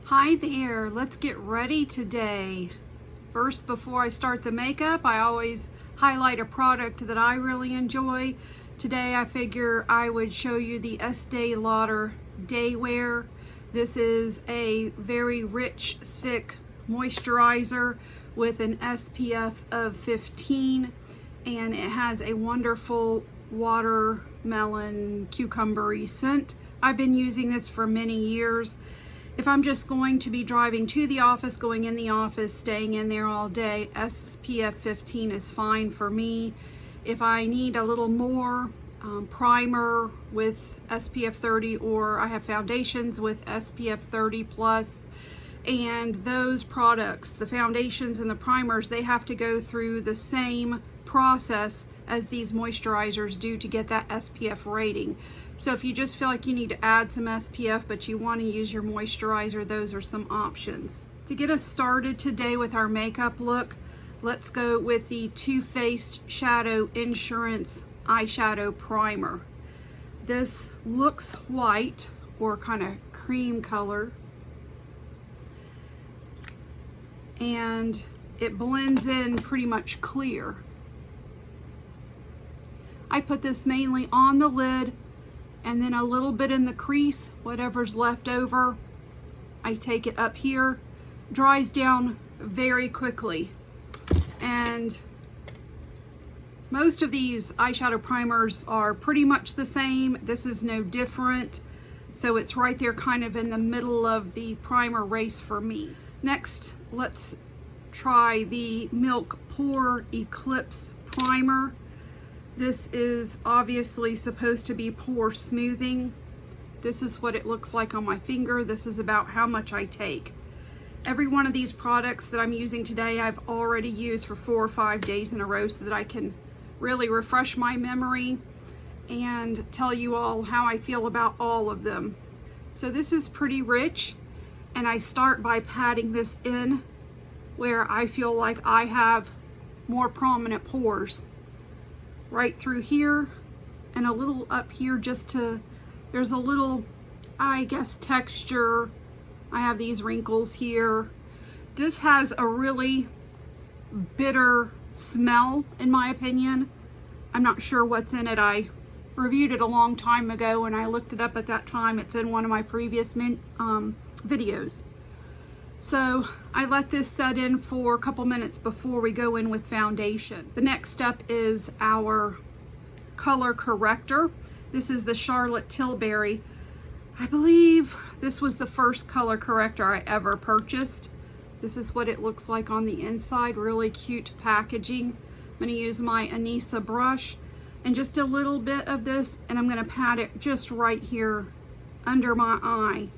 Hi there, let's get ready today. First, before I start the makeup, I always highlight a product that I really enjoy. Today I figure I would show you the Estee Lauder Day Wear. This is a very rich, thick moisturizer with an SPF of 15, and it has a wonderful watermelon cucumbery scent. I've been using this for many years. If I'm just going to be driving to the office, going in the office, staying in there all day, SPF 15 is fine for me. If I need a little more primer with SPF 30, or I have foundations with SPF 30 plus, and those products, the foundations and the primers, they have to go through the same process as these moisturizers do to get that SPF rating. So if you just feel like you need to add some SPF but you want to use your moisturizer, those are some options. To get us started today with our makeup look, let's go with the Too Faced Shadow Insurance Eyeshadow Primer. This looks white or kind of cream color, and it blends in pretty much clear. I put this mainly on the lid and then a little bit in the crease, whatever's left over. I take it up here, dries down very quickly. And most of these eyeshadow primers are pretty much the same. This is no different. So it's right there kind of in the middle of the primer race for me. Next, let's try the Milk Pore Eclipse Primer. This is obviously supposed to be pore smoothing. This is what it looks like on my finger. This is about how much I take. Every one of these products that I'm using today, I've already used for 4 or 5 days in a row so that I can really refresh my memory and tell you all how I feel about all of them. So this is pretty rich, and I start by patting this in where I feel like I have more prominent pores. Right through here and a little up here, just to, there's a little, I guess, texture. I have these wrinkles here. This has a really bitter smell, in my opinion. I'm not sure what's in it. I reviewed it a long time ago and I looked it up at that time. It's in one of my previous videos. So I let this set in for a couple minutes before we go in with foundation. The next step is our color corrector. This is the Charlotte Tilbury. I believe this was the first color corrector I ever purchased. This is what it looks like on the inside. Really cute packaging. I'm going to use my Anissa brush and just a little bit of this, and I'm going to pat it just right here under my eye.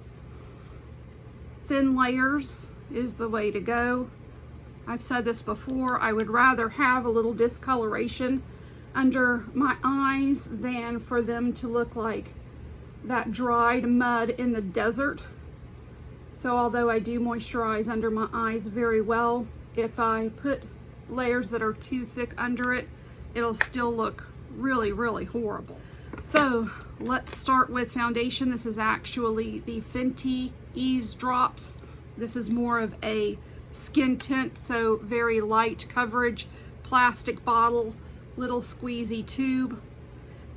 Thin layers is the way to go. I've said this before, I would rather have a little discoloration under my eyes than for them to look like that dried mud in the desert. So although I do moisturize under my eyes very well, if I put layers that are too thick under it, it'll still look really, really horrible. So let's start with foundation. This is actually the Fenty Ease Drops. This is more of a skin tint, so very light coverage, plastic bottle, little squeezy tube.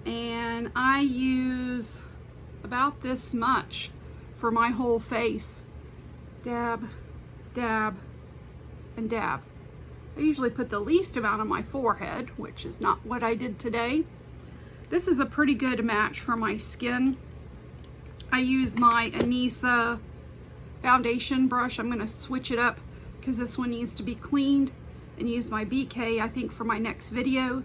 And I use about this much for my whole face. Dab, dab, and dab. I usually put the least amount on my forehead, which is not what I did today. This is a pretty good match for my skin. I use my Anissa foundation brush. I'm going to switch it up because this one needs to be cleaned, and use my BK, I think, for my next video.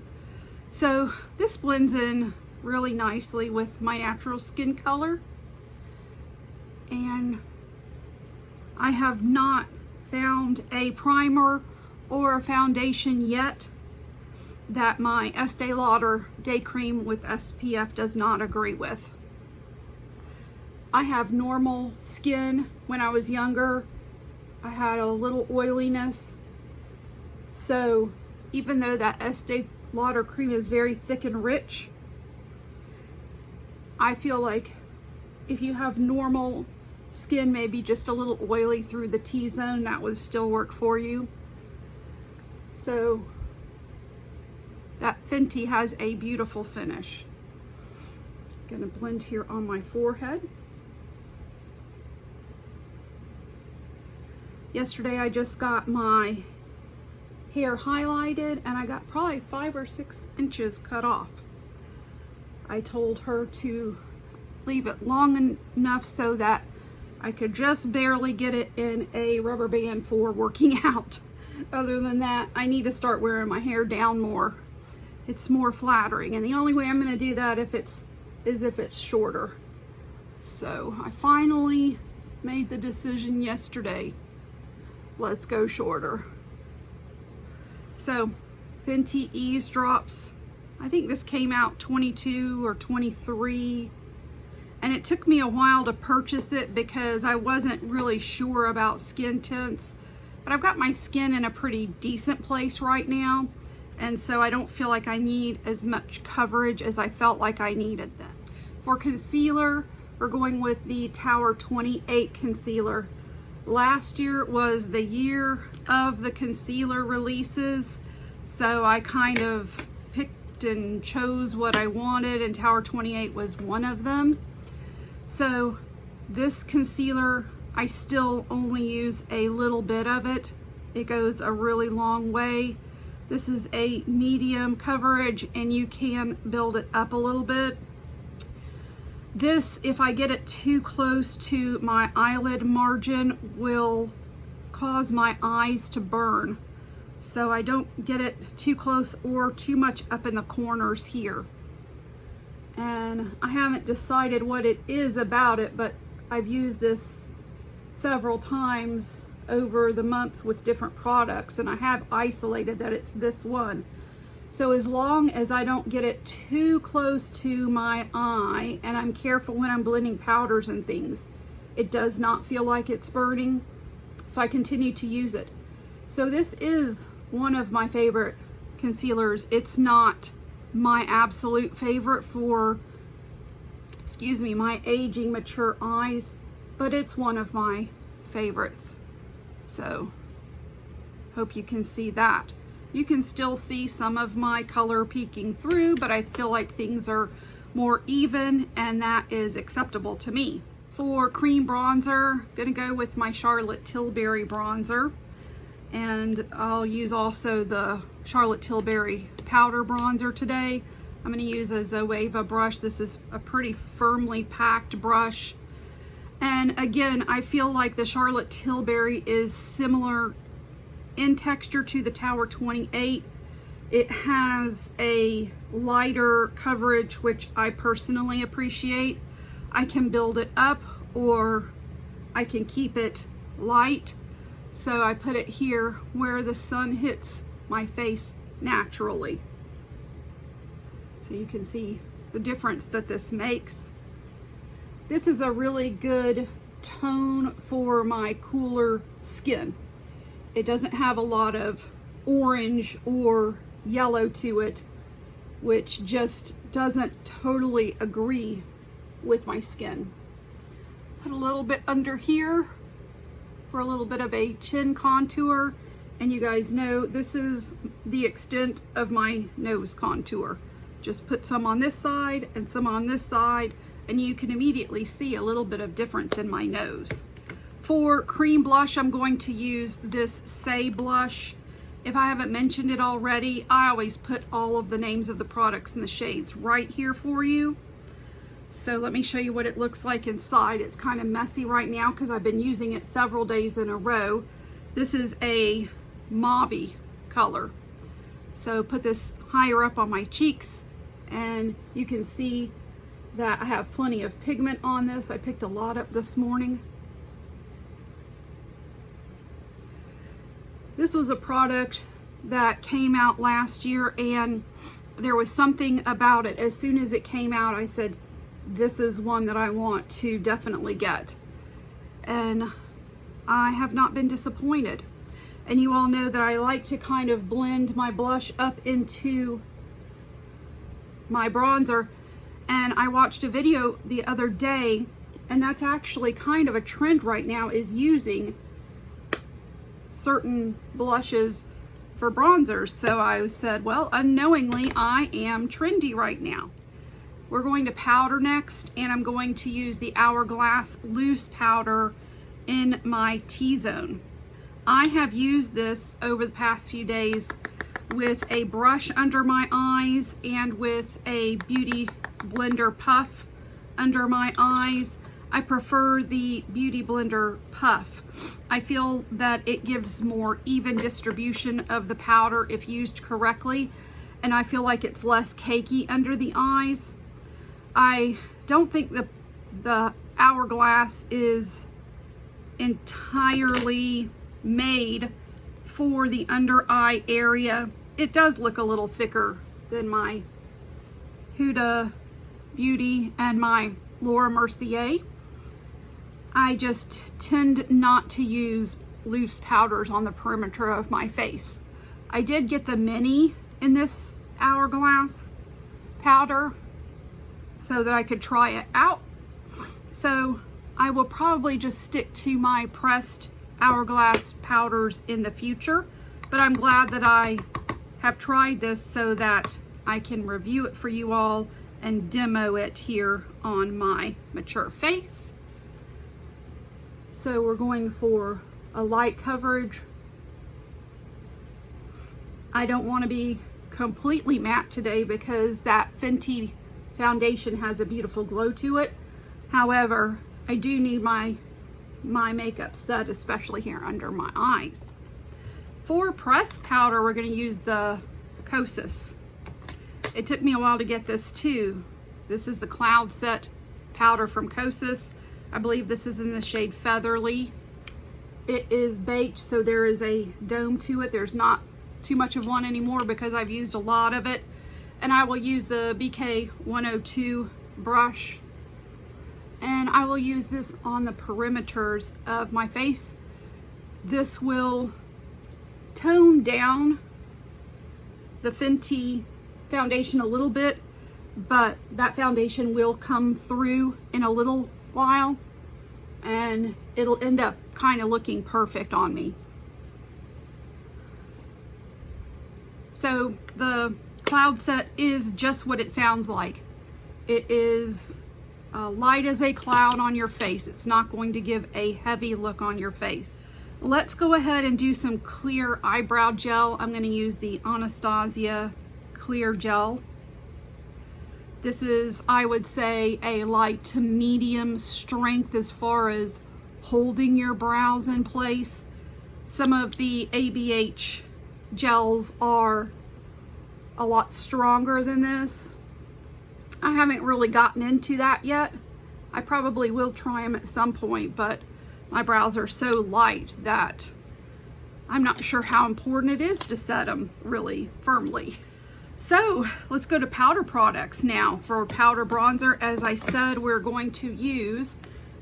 So this blends in really nicely with my natural skin color. And I have not found a primer or a foundation yet that my Estee Lauder Day Cream with SPF does not agree with. I have normal skin. When I was younger, I had a little oiliness. So even though that Estee Lauder cream is very thick and rich, I feel like if you have normal skin may be just a little oily through the T-zone, that would still work for you. So that Fenty has a beautiful finish. Gonna blend here on my forehead. Yesterday I just got my hair highlighted and I got probably 5 or 6 inches cut off. I told her to leave it long enough so that I could just barely get it in a rubber band for working out. Other than that, I need to start wearing my hair down more. It's more flattering, and the only way I'm going to do that is if it's shorter. So I finally made the decision yesterday. Let's go shorter. So Fenty Eavesdrops, I think this came out 22 or 23, and it took me a while to purchase it because I wasn't really sure about skin tints, but I've got my skin in a pretty decent place right now, and so I don't feel like I need as much coverage as I felt like I needed then. For concealer, we're going with the Tower 28 concealer. Last year was the year of the concealer releases, so I kind of picked and chose what I wanted, and Tower 28 was one of them. So this concealer, I still only use a little bit of it. It goes a really long way. This is a medium coverage and you can build it up a little bit. This, if I get it too close to my eyelid margin, will cause my eyes to burn. So I don't get it too close or too much up in the corners here. And I haven't decided what it is about it, but I've used this several times over the months with different products, and I have isolated that it's this one. So as long as I don't get it too close to my eye, and I'm careful when I'm blending powders and things, it does not feel like it's burning, so I continue to use it. So this is one of my favorite concealers. It's not my absolute favorite for, my aging mature eyes, but it's one of my favorites. So hope you can see that. You can still see some of my color peeking through, but I feel like things are more even, and that is acceptable to me. For cream bronzer, gonna go with my Charlotte Tilbury bronzer, and I'll use also the Charlotte Tilbury powder bronzer today. I'm gonna use a Zoeva brush. This is a pretty firmly packed brush. And again, I feel like the Charlotte Tilbury is similar in texture to the Tower 28. It has a lighter coverage, which I personally appreciate. I can build it up or I can keep it light. So I put it here where the sun hits my face naturally. So you can see the difference that this makes. This is a really good tone for my cooler skin. It doesn't have a lot of orange or yellow to it, which just doesn't totally agree with my skin. Put a little bit under here for a little bit of a chin contour, and you guys know this is the extent of my nose contour. Just put some on this side and some on this side, and you can immediately see a little bit of difference in my nose. For cream blush, I'm going to use this Say blush. If I haven't mentioned it already, I always put all of the names of the products and the shades right here for you. So let me show you what it looks like inside. It's kind of messy right now because I've been using it several days in a row. This is a mauve color. So put this higher up on my cheeks, and you can see that I have plenty of pigment on this. I picked a lot up this morning. This was a product that came out last year, and there was something about it. As soon as it came out, I said, this is one that I want to definitely get. And I have not been disappointed. And you all know that I like to kind of blend my blush up into my bronzer. And I watched a video the other day And that's actually kind of a trend right now, is using certain blushes for bronzers. So I said, well, unknowingly, I am trendy right now. We're going to powder next, and I'm going to use the Hourglass loose powder in my T-zone. I have used this over the past few days with a brush under my eyes and with a Beauty Blender puff under my eyes. I prefer the Beauty Blender puff. I feel that it gives more even distribution of the powder if used correctly, and I feel like it's less cakey under the eyes. I don't think the Hourglass is entirely made for the under eye area. It does look a little thicker than my Huda Beauty and my Laura Mercier. I just tend not to use loose powders on the perimeter of my face. I did get the mini in this Hourglass powder so that I could try it out. So I will probably just stick to my pressed Hourglass powders in the future, but I'm glad that I have tried this so that I can review it for you all and demo it here on my mature face. So we're going for a light coverage. I don't want to be completely matte today because that Fenty foundation has a beautiful glow to it. However, I do need my makeup set, especially here under my eyes. For pressed powder, we're going to use the Kosas. It took me a while to get this too. This is the Cloud Set powder from Kosas. I believe this is in the shade Featherly. It is baked, so there is a dome to it. There's not too much of one anymore because I've used a lot of it. And I will use the BK 102 brush. And I will use this on the perimeters of my face. This will tone down the Fenty foundation a little bit, but that foundation will come through in a little while and it'll end up kind of looking perfect on me. So the Cloud Set is just what it sounds like. It is light as a cloud on your face. It's not going to give a heavy look on your face. Let's go ahead and do some clear eyebrow gel. I'm going to use the Anastasia clear gel. This is, I would say, a light to medium strength as far as holding your brows in place. Some of the ABH gels are a lot stronger than this. I haven't really gotten into that yet. I probably will try them at some point, but my brows are so light that I'm not sure how important it is to set them really firmly. So let's go to powder products now. For powder bronzer, as I said, we're going to use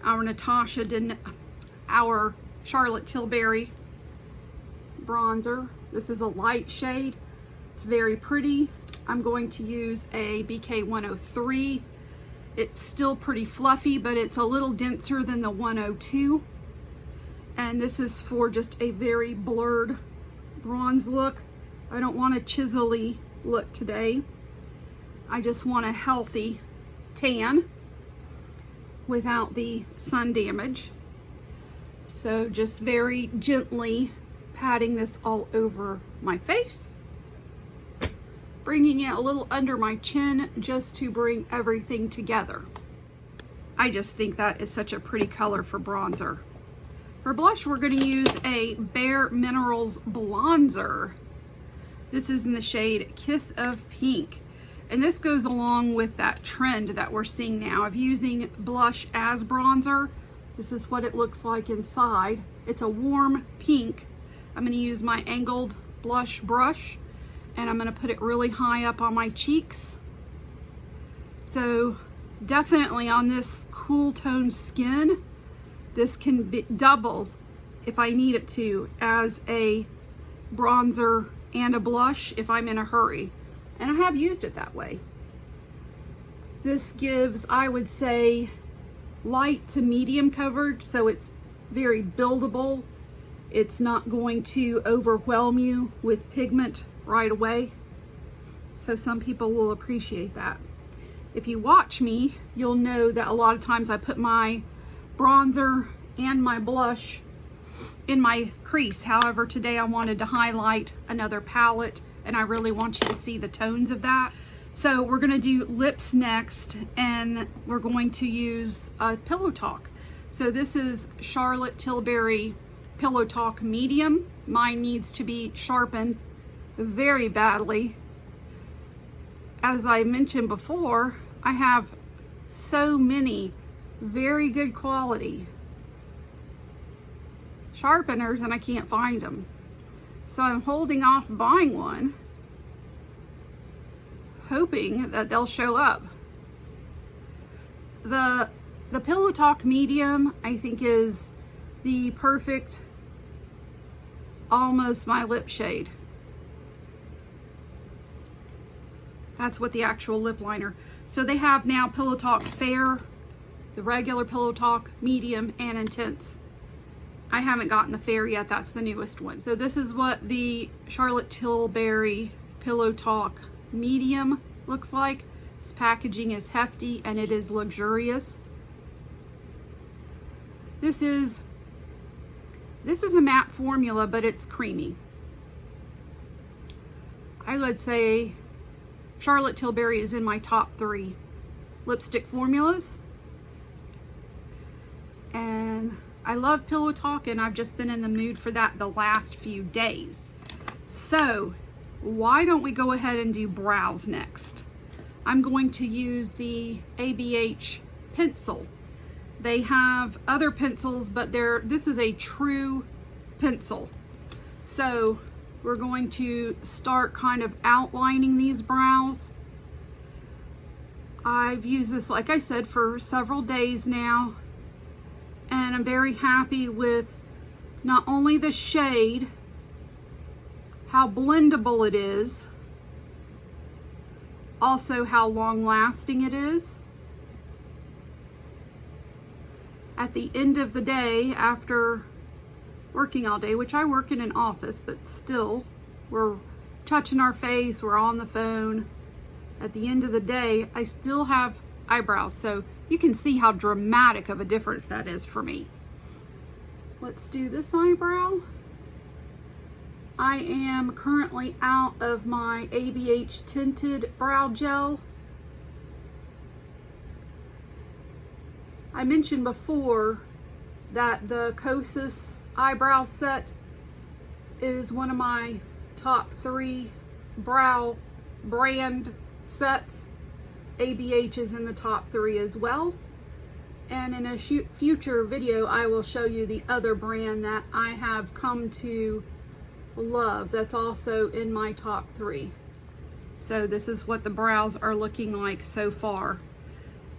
our Charlotte Tilbury bronzer. This is a light shade. It's very pretty. I'm going to use a BK 103. It's still pretty fluffy, but it's a little denser than the 102. And this is for just a very blurred bronze look. I don't want a chisel-y look today. I just want a healthy tan without the sun damage. So just very gently patting this all over my face, bringing it a little under my chin just to bring everything together. I just think that is such a pretty color for bronzer. For blush, we're going to use a Bare Minerals Blonzer. This is in the shade Kiss of Pink. And this goes along with that trend that we're seeing now of using blush as bronzer. This is what it looks like inside. It's a warm pink. I'm going to use my angled blush brush and I'm going to put it really high up on my cheeks. So definitely on this cool toned skin, this can be double if I need it to as a bronzer and a blush if I'm in a hurry. And I have used it that way. This gives, I would say, light to medium coverage, so it's very buildable. It's not going to overwhelm you with pigment right away. So some people will appreciate that. If you watch me, you'll know that a lot of times I put my bronzer and my blush in my crease. However, today I wanted to highlight another palette, and I really want you to see the tones of that. So we're gonna do lips next, and we're going to use Pillow Talk. So this is Charlotte Tilbury Pillow Talk Medium. Mine needs to be sharpened very badly. As I mentioned before, I have so many very good quality sharpeners and I can't find them. So I'm holding off buying one, hoping that they'll show up. The Pillow Talk Medium, I think, is the perfect, almost my lip shade. That's what the actual lip liner. So they have now Pillow Talk Fair, the regular Pillow Talk Medium, and Intense. I haven't gotten the Fair yet, that's the newest one. So this is what the Charlotte Tilbury Pillow Talk Medium looks like. This packaging is hefty and it is luxurious. This is a matte formula, but it's creamy. I would say Charlotte Tilbury is in my top 3 lipstick formulas. And I love Pillow Talk, and I've just been in the mood for that the last few days. So why don't we go ahead and do brows next? I'm going to use the ABH pencil. They have other pencils, but this is a true pencil. So we're going to start kind of outlining these brows. I've used this, like I said, for several days now, and I'm very happy with not only the shade, how blendable it is, also how long lasting it is. At the end of the day, after working all day, which I work in an office, but still, we're touching our face, we're on the phone. At the end of the day, I still have eyebrows, so you can see how dramatic of a difference that is for me. Let's do this eyebrow. I am currently out of my ABH tinted brow gel. I mentioned before that the Kosas eyebrow set is one of my top 3 brow brand sets. ABH is in the top 3 as well. And in a future video, I will show you the other brand that I have come to love that's also in my top 3. So this is what the brows are looking like so far.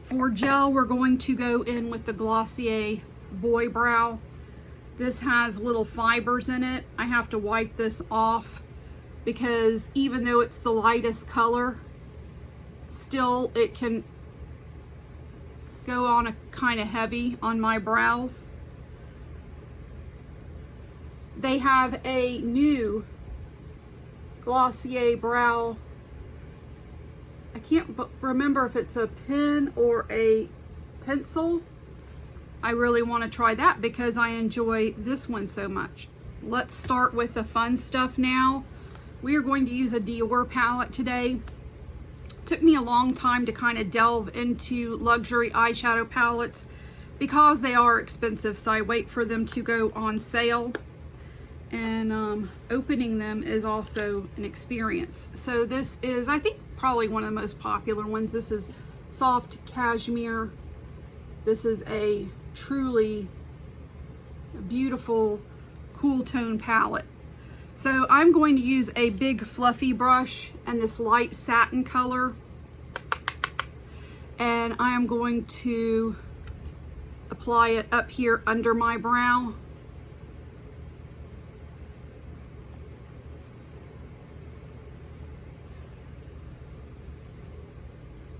For gel, we're going to go in with the Glossier Boy Brow. This has little fibers in it. I have to wipe this off because even though it's the lightest color, still it can go on a kind of heavy on my brows. They have a new Glossier brow. I can't remember if it's a pen or a pencil. I really want to try that because I enjoy this one so much. Let's start with the fun stuff now. We are going to use a Dior palette today. It took me a long time to kind of delve into luxury eyeshadow palettes because they are expensive, so I wait for them to go on sale. And opening them is also an experience. So this is, I think, probably one of the most popular ones. This is Soft Cashmere. This is a truly beautiful cool tone palette. So I'm going to use a big fluffy brush and this light satin color, and I am going to apply it up here under my brow.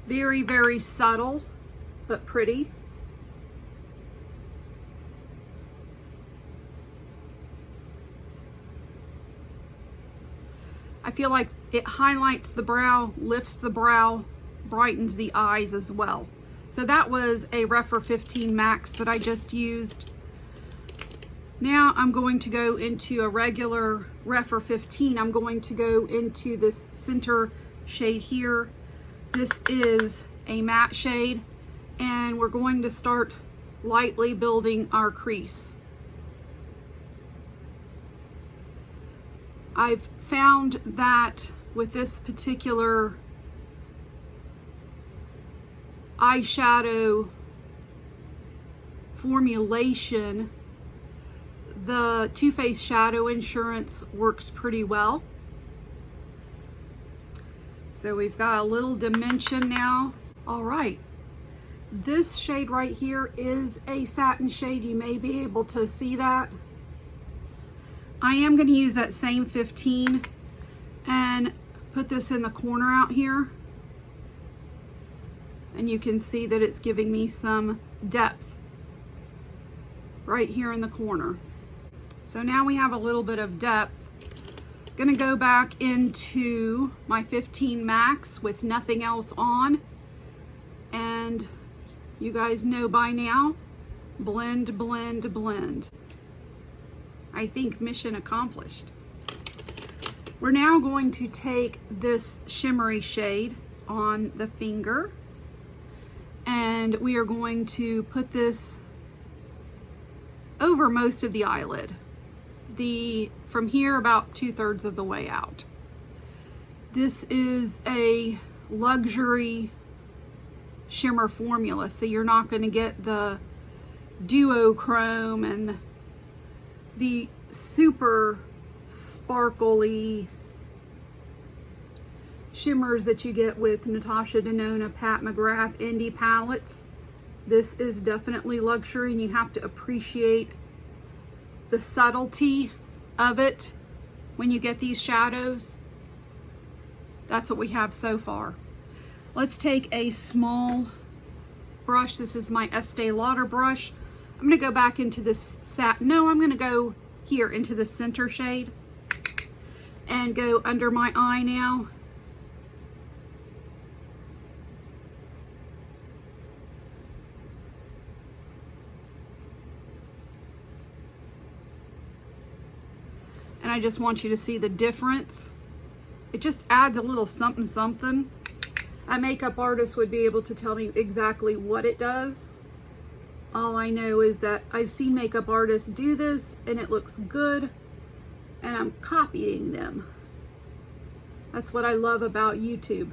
Very, very subtle, but pretty. I feel like it highlights the brow, lifts the brow, brightens the eyes as well. So that was a Rephr 15 Max that I just used. Now I'm going to go into a regular Rephr 15. I'm going to go into this center shade here. This is a matte shade, and we're going to start lightly building our crease. I've found that with this particular eyeshadow formulation, the Too Faced Shadow Insurance works pretty well. So we've got a little dimension now. All right, this shade right here is a satin shade. You may be able to see that. I am going to use that same 15 and put this in the corner out here. And you can see that it's giving me some depth right here in the corner. So now we have a little bit of depth. I'm gonna go back into my 15 Max with nothing else on. And you guys know by now, blend, blend, blend. I think mission accomplished. We're now going to take this shimmery shade on the finger, and we are going to put this over most of the eyelid. From here about 2/3 of the way out. This is a luxury shimmer formula, so you're not going to get the duochrome and the super sparkly shimmers that you get with Natasha Denona, Pat McGrath indie palettes. This is definitely luxury, and you have to appreciate the subtlety of it when you get these shadows. That's what we have so far. Let's take a small brush. This is my Estee Lauder brush. I'm going to go back into this I'm going to go here into the center shade and go under my eye now. And I just want you to see the difference. It just adds a little something something. A makeup artist would be able to tell me exactly what it does. All I know is that I've seen makeup artists do this and it looks good, and I'm copying them. That's what I love about YouTube.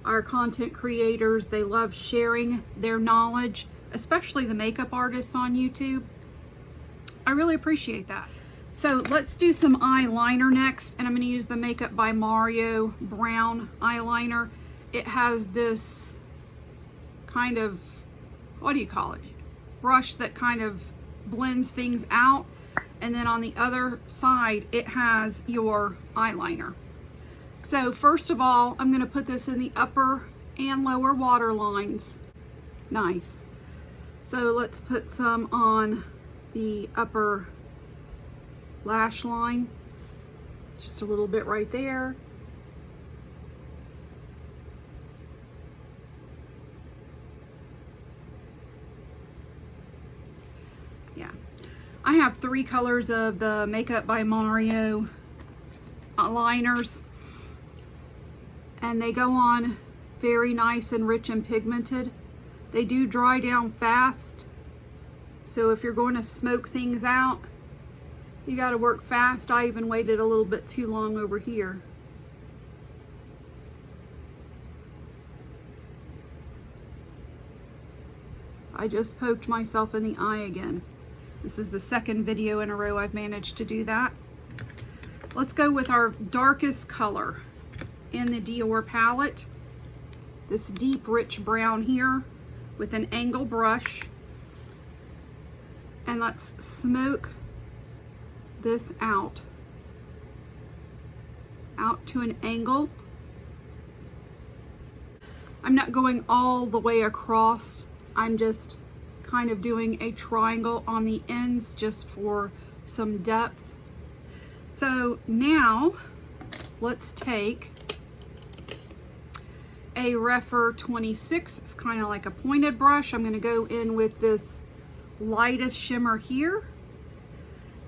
Our content creators, they love sharing their knowledge, especially the makeup artists on YouTube. I really appreciate that. So let's do some eyeliner next, and I'm going to use the Makeup by Mario brown eyeliner. It has this kind of, what do you call it? Brush that kind of blends things out. And then on the other side, it has your eyeliner. So first of all, I'm going to put this in the upper and lower water lines. Nice. So let's put some on the upper lash line, just a little bit right there. Yeah, I have 3 colors of the Makeup by Mario liners, and they go on very nice and rich and pigmented. They do dry down fast, so if you're going to smoke things out, you got to work fast. I even waited a little bit too long over here. I just poked myself in the eye again. This is the second video in a row I've managed to do that. Let's go with our darkest color in the Dior palette. This deep, rich brown here with an angle brush. And let's smoke this out to an angle. I'm not going all the way across. I'm just kind of doing a triangle on the ends just for some depth. So now let's take a Refer 26. It's kind of like a pointed brush. I'm going to go in with this lightest shimmer here,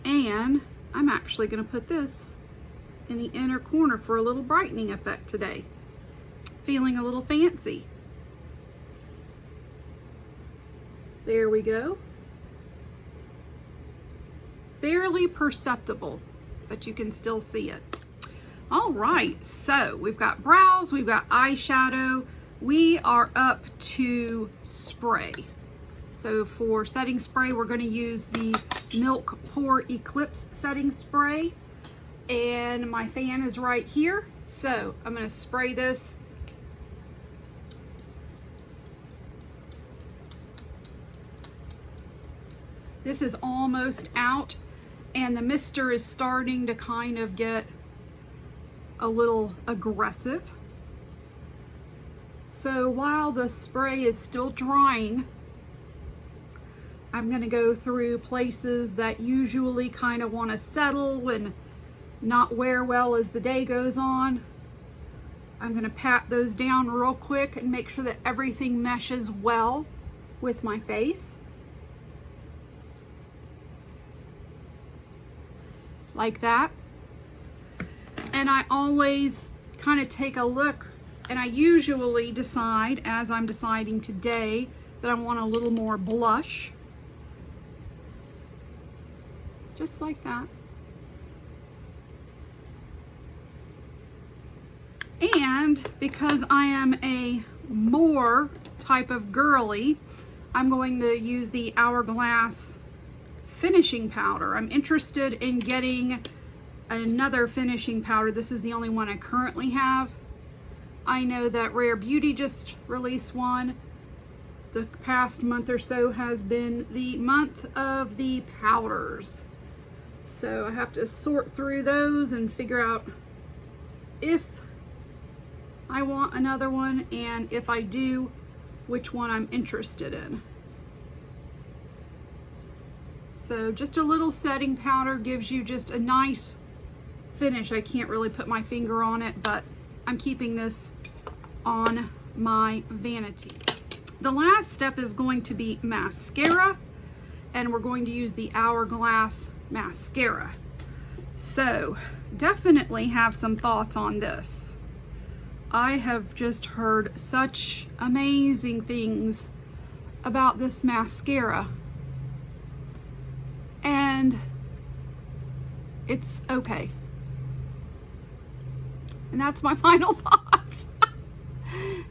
and I'm actually going to put this in the inner corner for a little brightening effect today. Feeling a little fancy. There we go. Barely perceptible, but you can still see it. All right, so we've got brows, we've got eyeshadow, we are up to spray. So for setting spray, we're going to use the Milk Pore Eclipse setting spray, and my fan is right here. So I'm going to spray this. This is almost out, and the mister is starting to kind of get a little aggressive. So while the spray is still drying, I'm going to go through places that usually kind of want to settle and not wear well as the day goes on. I'm going to pat those down real quick and make sure that everything meshes well with my face. Like that. And I always kind of take a look, and I usually decide, as I'm deciding today, that I want a little more blush. Just like that. And because I am a more type of girly, I'm going to use the Hourglass finishing powder. I'm interested in getting another finishing powder. This is the only one I currently have. I know that Rare Beauty just released one. The past month or so has been the month of the powders. So I have to sort through those and figure out if I want another one, and if I do, which one I'm interested in. So just a little setting powder gives you just a nice finish. I can't really put my finger on it, but I'm keeping this on my vanity. The last step is going to be mascara, and we're going to use the Hourglass mascara. So definitely have some thoughts on this. I have just heard such amazing things about this mascara, and it's okay. And that's my final thoughts.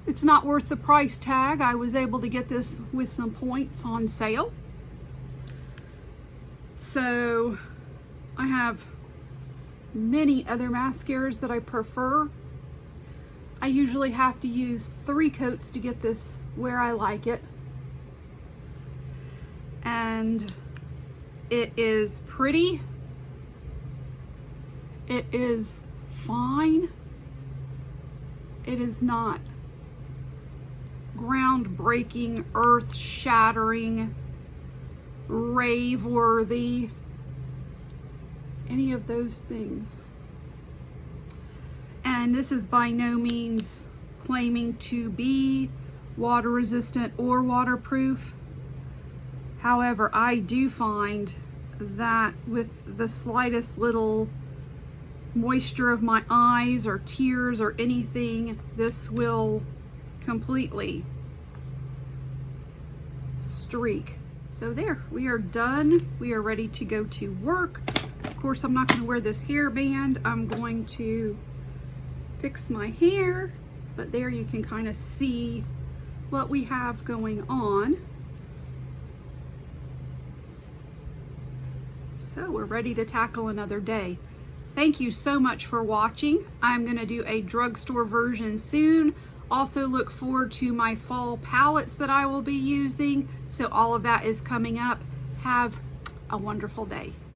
It's not worth the price tag. I was able to get this with some points on sale. So I have many other mascaras that I prefer. I usually have to use 3 coats to get this where I like it. And it is pretty. It is fine. It is not groundbreaking, earth-shattering, rave-worthy, any of those things. And this is by no means claiming to be water resistant or waterproof. However, I do find that with the slightest little moisture of my eyes or tears or anything, this will completely streak. So there, we are done. We are ready to go to work. Of course, I'm not going to wear this hairband. I'm going to fix my hair, but there you can kind of see what we have going on. So we're ready to tackle another day. Thank you so much for watching. I'm going to do a drugstore version soon. Also look forward to my fall palettes that I will be using. So all of that is coming up. Have a wonderful day.